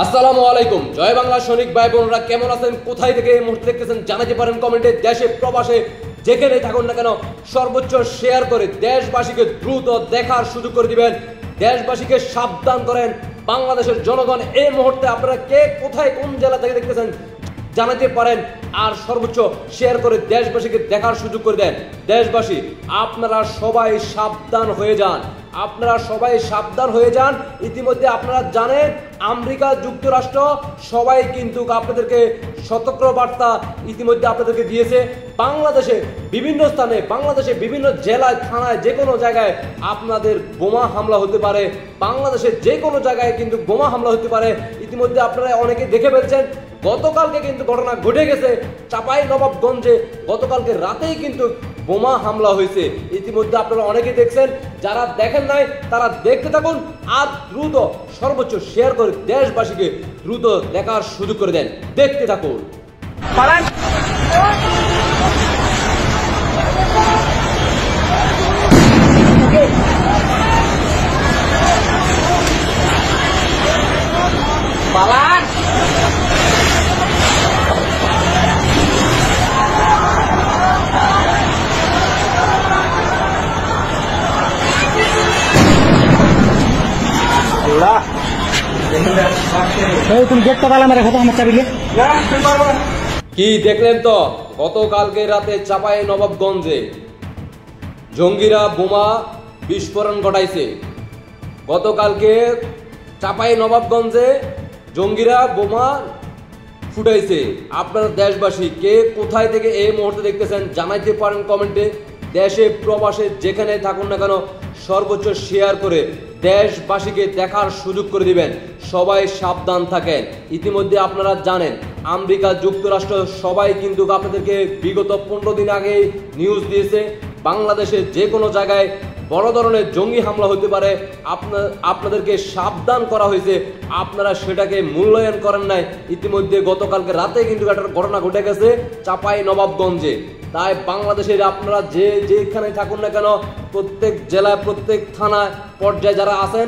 আসসালামু আলাইকুম। জয় বাংলা সৈনিক ভাই বোনরা কেমন আছেন, কোথায় থেকে এই মুহূর্তে দেখতেছেন জানাতে পারেন কমেন্টে। দেশে প্রবাসে যেখানে থাকুন না কেন সর্বোচ্চ শেয়ার করে দেশবাসীকে দ্রুত দেখার সুযোগ করে দিবেন, দেশবাসীকে সাবধান করেন। বাংলাদেশের জনগণ এই মুহূর্তে আপনারা কে কোথায় কোন জেলা থেকে দেখতেছেন জানাতে পারেন, আর সর্বোচ্চ শেয়ার করে দেশবাসীকে দেখার সুযোগ করে দেন। দেশবাসী আপনারা সবাই সাবধান হয়ে যান, আপনারা সবাই সাবধান হয়ে যান। ইতিমধ্যে আপনারা জানেন আমেরিকা যুক্তরাষ্ট্র সবাই কিন্তু আপনাদেরকে সতর্ক বার্তা ইতিমধ্যে আপনাদেরকে দিয়েছে। বাংলাদেশে বিভিন্ন স্থানে, বাংলাদেশে বিভিন্ন জেলায়, থানায়, যে কোনো জায়গায় আপনাদের বোমা হামলা হতে পারে। বাংলাদেশের যে কোনো জায়গায় কিন্তু বোমা হামলা হতে পারে। ইতিমধ্যে আপনারা অনেকে দেখে ফেলছেন, গতকালকে কিন্তু ঘটনা ঘটে গেছে চাঁপাইনবাবগঞ্জে। গতকালকে রাতেই কিন্তু বোমা হামলা হয়েছে। ইতিমধ্যে আপনারা অনেকে দেখছেন, যারা দেখেন নাই তারা দেখতে থাকুন, আর দ্রুত সর্বোচ্চ শেয়ার করে দেশবাসীকে দ্রুত দেখার সুযোগ করে দেন। দেখতে থাকুন। তুমি গেটটা তালা মেরে কথা আমার চাবিলে কি দেখলেন তো, গতকালকে রাতে চাঁপাইনবাবগঞ্জে জঙ্গিরা বোমা বিস্ফোরণ ঘটাইছে। গতকালকে চাঁপাইনবাবগঞ্জে জঙ্গিরা বোমা ফুটাইছে। আপনারা দেশবাসী কে কোথায় থেকে এই মুহূর্তে দেখতেছেন জানাইতে পারেন কমেন্টে। দেশে প্রবাসে যেখানে থাকুন না কেন সর্বোচ্চ শেয়ার করে দেশবাসীকে দেখার সুযোগ করে দিবেন। সবাই সাবধান থাকেন। ইতিমধ্যে আপনারা জানেন আমেরিকা যুক্তরাষ্ট্র সবাই কিন্তু আপনাদেরকে বিগত 15 দিন আগে নিউজ দিয়েছে, বাংলাদেশে যে কোনো জায়গায় বড় ধরনের জঙ্গি হামলা হতে পারে। আপনাদেরকে সাবধান করা হয়েছে, আপনারা সেটাকে মূল্যায়ন করেন নাই। ইতিমধ্যে গতকালকে রাতে কিন্তু একটা ঘটনা ঘটে গেছে চাঁপাইনবাবগঞ্জে। তাই বাংলাদেশের আপনারা যেখানে থাকুন না কেন, প্রত্যেক জেলায়, প্রত্যেক থানায় পর্যায়ে যারা আছেন,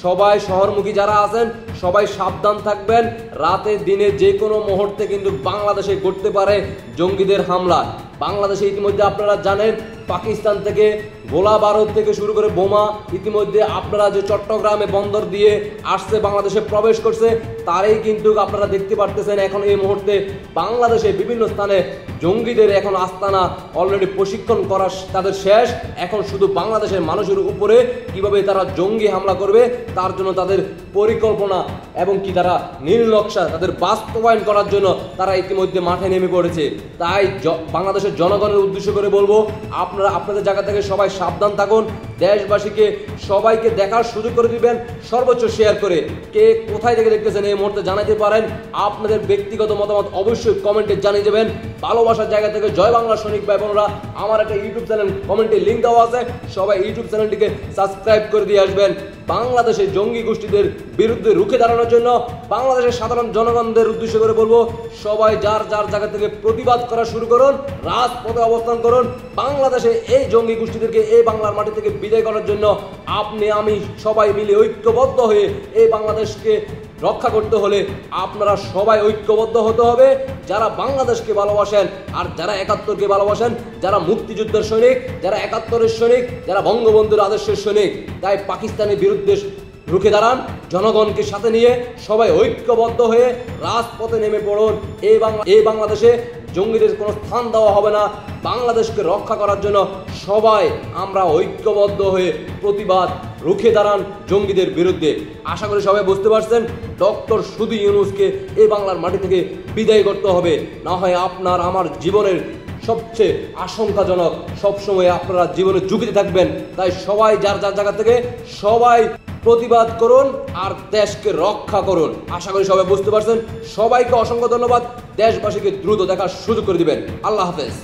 সবাই শহরমুখী যারা আছেন সবাই সাবধান থাকবেন। রাতে দিনে যে কোনো মুহূর্তে কিন্তু বাংলাদেশে ঘটতে পারে জঙ্গিদের হামলা। বাংলাদেশে ইতিমধ্যে আপনারা জানেন পাকিস্তান থেকে গোলা বারুদ থেকে শুরু করে বোমা ইতিমধ্যে আপনারা যে চট্টগ্রামে বন্দর দিয়ে আসছে, বাংলাদেশে প্রবেশ করছে, তারই কিন্তু আপনারা দেখতে পারতেছেন এখন এই মুহূর্তে বাংলাদেশে বিভিন্ন স্থানে জঙ্গিদের এখন আস্তানা অলরেডি প্রশিক্ষণ করা তাদের শেষ। এখন শুধু বাংলাদেশের মানুষের উপরে কিভাবে তারা জঙ্গি হামলা করবে তার জন্য তাদের পরিকল্পনা এবং কি তারা নীল নকশা তাদের বাস্তবায়ন করার জন্য তারা ইতিমধ্যে মাঠে নেমে পড়েছে। তাই বাংলাদেশের জনগণের উদ্দেশ্য করে বলবো, আপনারা আপনাদের জায়গা থেকে সবাই সাবধান থাকুন। দেশবাসীকে সবাইকে দেখার সুযোগ করে দিবেন, সর্বোচ্চ শেয়ার করে। কে কোথায় থেকে দেখতেছেন এই মুহূর্তে জানাতে পারেন। আপনাদের ব্যক্তিগত মতামত অবশ্যই কমেন্টে জানিয়ে দেবেন। ভালোবাসার জায়গা থেকে জয় বাংলা সৈনিক ভাই বোনরা, আমার একটা ইউটিউব চ্যানেল কমেন্টে লিঙ্ক দেওয়া আছে, সবাই ইউটিউব চ্যানেলটিকে সাবস্ক্রাইব করে দিয়ে আসবেন। বাংলাদেশের জঙ্গি গোষ্ঠীদের বিরুদ্ধে রুখে দাঁড়ানোর জন্য বাংলাদেশের সাধারণ জনগণদের উদ্দেশ্য করে বলবো, সবাই যার যার জায়গা থেকে প্রতিবাদ করা শুরু করুন, রাজপথে অবস্থান করুন। বাংলাদেশে এই জঙ্গি গোষ্ঠীদেরকে এই বাংলার মাটি থেকে বিদায় করার জন্য আপনি আমি সবাই মিলে ঐক্যবদ্ধ হয়ে এই বাংলাদেশকে রক্ষা করতে হলে আপনারা সবাই ঐক্যবদ্ধ হতে হবে। যারা বাংলাদেশকে ভালোবাসেন আর যারা 71কে ভালোবাসেন, যারা মুক্তিযুদ্ধের সৈনিক, যারা 71-এর সৈনিক, যারা বঙ্গবন্ধুর আদর্শের সৈনিক, তাই পাকিস্তানের বিরুদ্ধে রুখে দাঁড়ান। জনগণকে সাথে নিয়ে সবাই ঐক্যবদ্ধ হয়ে রাজপথে নেমে পড়ুন। এই বাংলাদেশে জঙ্গিদের কোনো স্থান দেওয়া হবে না। বাংলাদেশকে রক্ষা করার জন্য সবাই আমরা ঐক্যবদ্ধ হয়ে প্রতিবাদ রুখে দাঁড়ান জঙ্গিদের বিরুদ্ধে। আশা করি সবাই বুঝতে পারছেন, ডক্টর সুধী ইউনূসকে এই বাংলার মাটি থেকে বিদায় করতে হবে, না হয় আপনার আমার জীবনের সবচেয়ে আশঙ্কাজনক। সবসময় আপনারা জীবনে ঝুঁকিতে থাকবেন। তাই সবাই যার যার জায়গা থেকে সবাই প্রতিবাদ করুন আর দেশকে রক্ষা করুন। আশা করি সবাই বুঝতে পারছেন। সবাইকে অসংখ্য ধন্যবাদ। দেশবাসীকে দ্রুত দেখার সুযোগ করে দিবেন। আল্লাহ হাফেজ।